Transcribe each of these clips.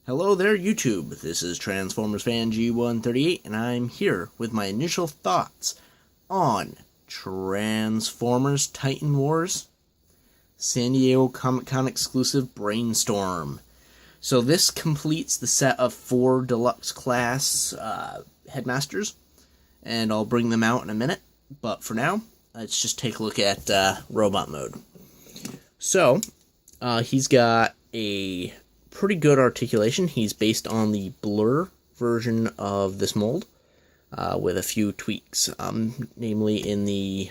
Hello there, YouTube. This is Transformers Fan G138, and I'm here with my initial thoughts on Transformers Titan Wars San Diego Comic-Con exclusive Brainstorm. So this completes the set of 4 deluxe class headmasters, and I'll bring them out in a minute. But for now, let's just take a look at robot mode. So he's got a pretty good articulation. He's based on the Blur version of this mold, with a few tweaks, namely in the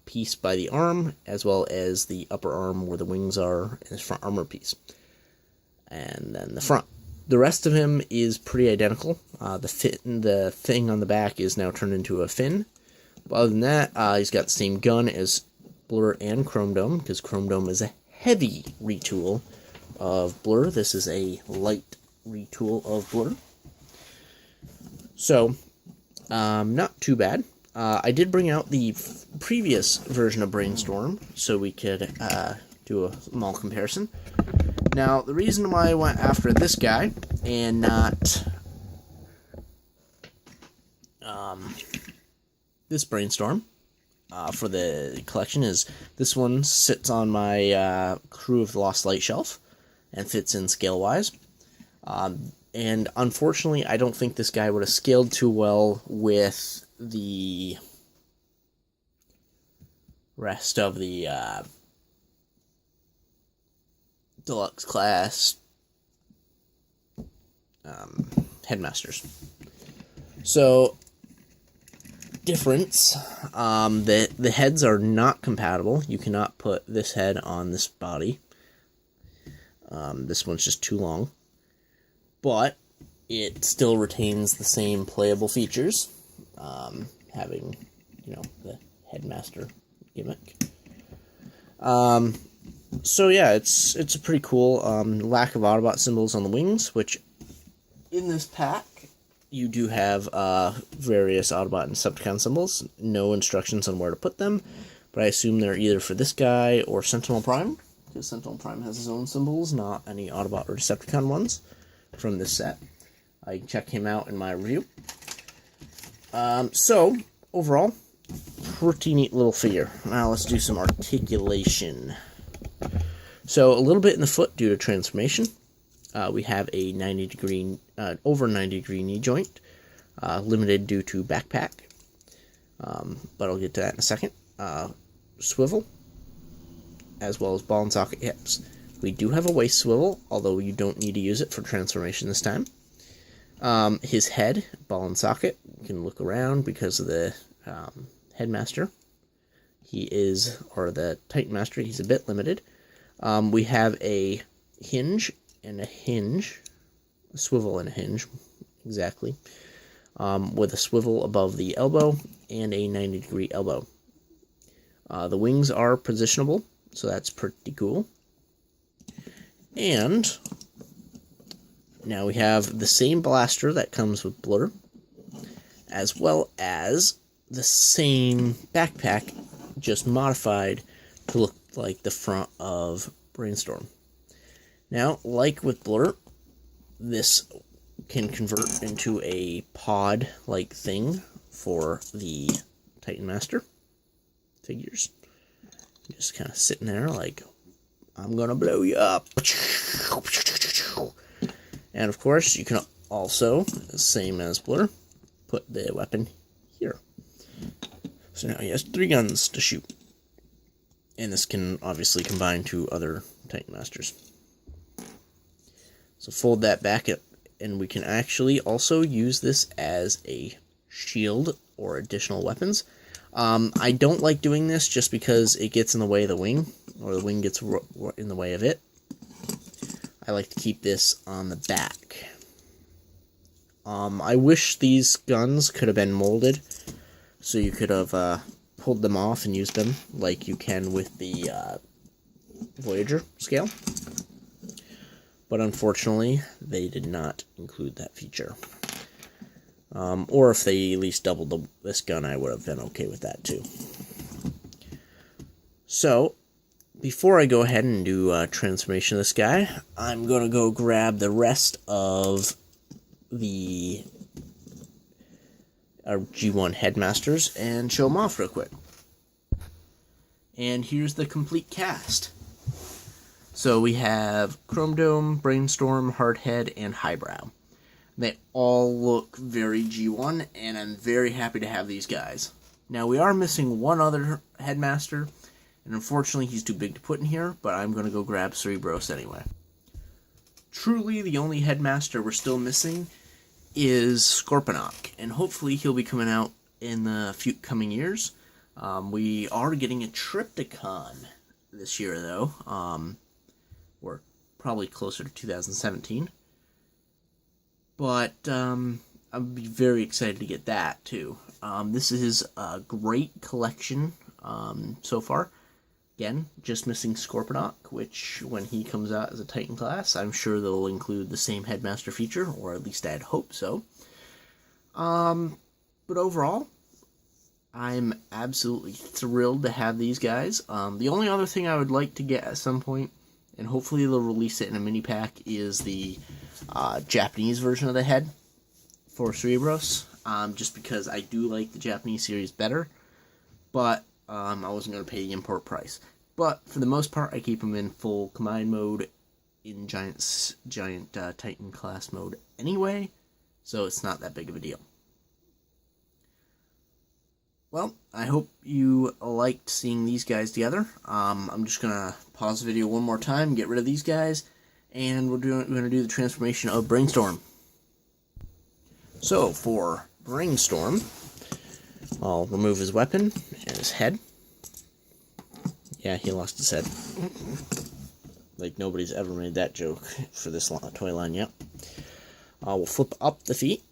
piece by the arm, as well as the upper arm where the wings are, and his front armor piece, and then the front. The rest of him is pretty identical. The thing on the back is now turned into a fin. But other than that, he's got the same gun as Blur and Chrome Dome, because Chrome Dome is a heavy retool of Blur. This is a light retool of Blur. So, not too bad. I did bring out the previous version of Brainstorm, so we could do a small comparison. Now, the reason why I went after this guy, and not this Brainstorm, for the collection, is this one sits on my Crew of the Lost Light shelf, and fits in scale-wise. And unfortunately, I don't think this guy would have scaled too well with the rest of the deluxe class headmasters. So, difference, the heads are not compatible. You cannot put this head on this body. This one's just too long, but it still retains the same playable features, having, the headmaster gimmick. So yeah, it's a pretty cool. Lack of Autobot symbols on the wings, which in this pack you do have various Autobot and Decepticon symbols. No instructions on where to put them, but I assume they're either for this guy or Sentinel Prime, because Sentinel Prime has his own symbols, not any Autobot or Decepticon ones from this set. I can check him out in my review. So, overall, pretty neat little figure. Now let's do some articulation. So, a little bit in the foot due to transformation. We have a over 90 degree knee joint, limited due to backpack, but I'll get to that in a second. Swivel, as well as ball and socket hips. We do have a waist swivel, although you don't need to use it for transformation this time. His head, ball and socket, you can look around because of the headmaster. Or the Titan Master, he's a bit limited. We have a hinge and a swivel and a hinge, exactly, with a swivel above the elbow and a 90 degree elbow. The wings are positionable, so that's pretty cool. And now we have the same blaster that comes with Blur, as well as the same backpack, just modified to look like the front of Brainstorm. Now, like with Blur, this can convert into a pod-like thing for the Titan Master figures. Just kind of sitting there like, I'm gonna blow you up. And of course, you can also, same as Blur, put the weapon here. So now he has 3 guns to shoot. And this can obviously combine to other Titan Masters. So fold that back up, and we can actually also use this as a shield or additional weapons. I don't like doing this just because it gets in the way of the wing, or the wing gets in the way of it. I like to keep this on the back. I wish these guns could have been molded, so you could have pulled them off and used them like you can with the Voyager scale. But unfortunately, they did not include that feature. Or if they at least doubled this gun, I would have been okay with that too. So, before I go ahead and do a transformation of this guy, I'm going to go grab the rest of the G1 headmasters and show them off real quick. And here's the complete cast. So we have Chrome Dome, Brainstorm, Hardhead, and Highbrow. They all look very G1, and I'm very happy to have these guys. Now, we are missing one other headmaster, and unfortunately he's too big to put in here, but I'm going to go grab Cerebros anyway. Truly, the only headmaster we're still missing is Scorponok, and hopefully he'll be coming out in the coming years. We are getting a Triptychon this year, though. We're probably closer to 2017. But I'd be very excited to get that, too. This is a great collection so far. Again, just missing Scorponok, which, when he comes out as a Titan class, I'm sure they'll include the same Headmaster feature, or at least I'd hope so. But overall, I'm absolutely thrilled to have these guys. The only other thing I would like to get at some point, and hopefully they'll release it in a mini pack, is the Japanese version of the head for Cerebros. Just because I do like the Japanese series better, but I wasn't going to pay the import price. But for the most part, I keep them in full combine mode, in giant Titan class mode anyway, so it's not that big of a deal. Well, I hope you liked seeing these guys together. I'm just going to pause the video one more time, get rid of these guys, and we're going to do the transformation of Brainstorm. So, for Brainstorm, I'll remove his weapon and his head. Yeah, he lost his head. Like, nobody's ever made that joke for this toy line yet. We'll flip up the feet,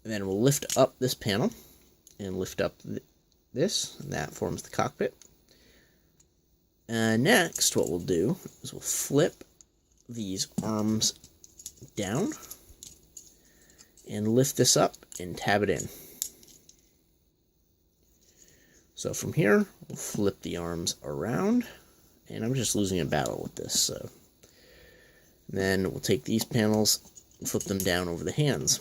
and then we'll lift up this panel, and lift up this, and that forms the cockpit. Next, what we'll do is we'll flip these arms down, and lift this up and tab it in. So from here, we'll flip the arms around, and I'm just losing a battle with this. So then we'll take these panels and flip them down over the hands.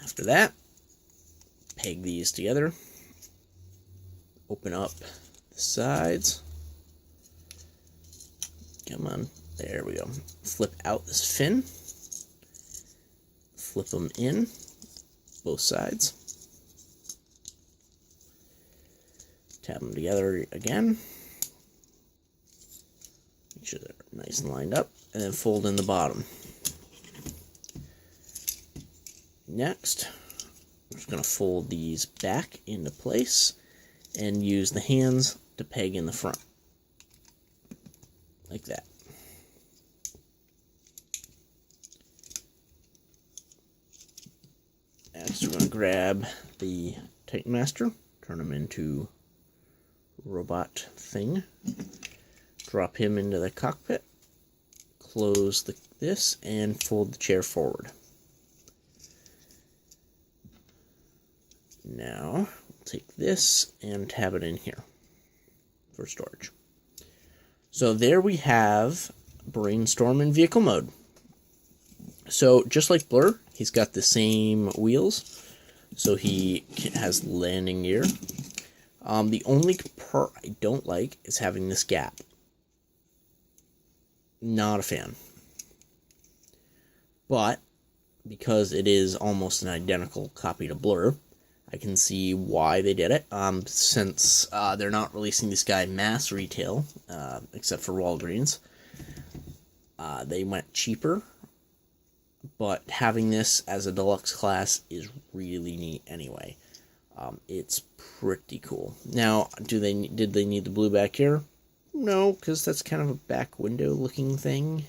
After that, peg these together, open up the sides. Come on. There we go. Flip out this fin. Flip them in, both sides. Tab them together again. Make sure they're nice and lined up. And then fold in the bottom. Next, I'm just going to fold these back into place and use the hands to peg in the front. Like that. Next, we're going to grab the Titan Master, turn him into robot thing, drop him into the cockpit, close this, and fold the chair forward. Now, we'll take this and tab it in here for storage. So there we have Brainstorm in vehicle mode. So just like Blur, he's got the same wheels, so he has landing gear. The only part I don't like is having this gap. Not a fan. But because it is almost an identical copy to Blur, I can see why they did it. Since they're not releasing this guy mass retail, except for Walgreens, they went cheaper. But having this as a deluxe class is really neat anyway. It's pretty cool. Now, did they need the blue back here? No, because that's kind of a back window looking thing.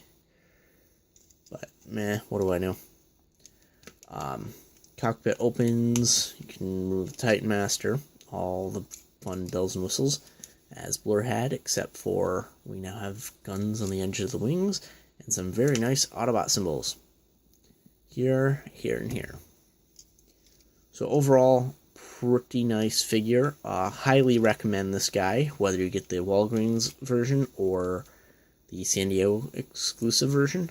But, meh, what do I know? Cockpit opens. You can move the Titan Master. All the fun bells and whistles, as Blur had, except for we now have guns on the edge of the wings, and some very nice Autobot symbols. Here, here, and here. So overall, pretty nice figure. Highly recommend this guy, whether you get the Walgreens version or the San Diego exclusive version.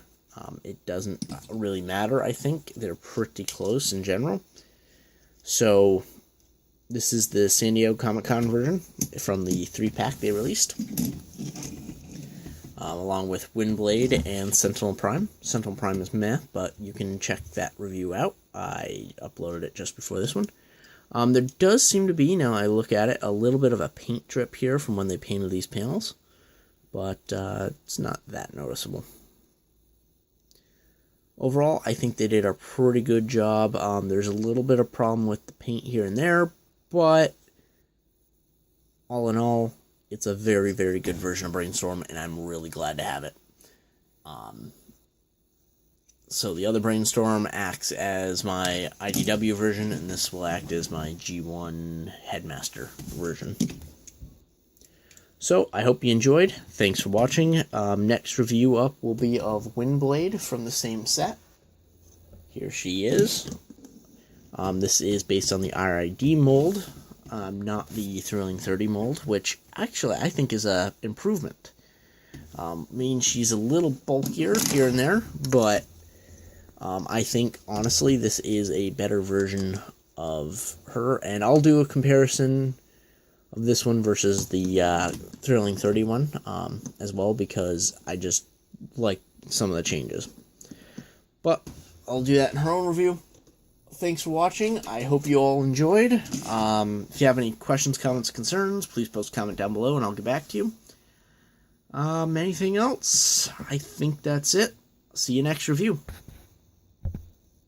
It doesn't really matter, I think. They're pretty close in general. So, this is the San Diego Comic-Con version from the 3-pack they released. Along with Windblade and Sentinel Prime. Sentinel Prime is meh, but you can check that review out. I uploaded it just before this one. There does seem to be, now I look at it, a little bit of a paint drip here from when they painted these panels. But it's not that noticeable. Overall, I think they did a pretty good job. There's a little bit of problem with the paint here and there, but all in all, it's a very, very good version of Brainstorm, and I'm really glad to have it. So the other Brainstorm acts as my IDW version, and this will act as my G1 Headmaster version. So, I hope you enjoyed. Thanks for watching. Next review up will be of Windblade from the same set. Here she is. This is based on the RID mold, not the Thrilling 30 mold, which actually I think is an improvement. Means she's a little bulkier here and there, but I think, honestly, this is a better version of her, and I'll do a comparison of this one versus the Thrilling 31 as well, because I just like some of the changes. But I'll do that in her own review. Thanks for watching. I hope you all enjoyed. If you have any questions, comments, concerns, please post a comment down below and I'll get back to you. Anything else? I think that's it. See you next review.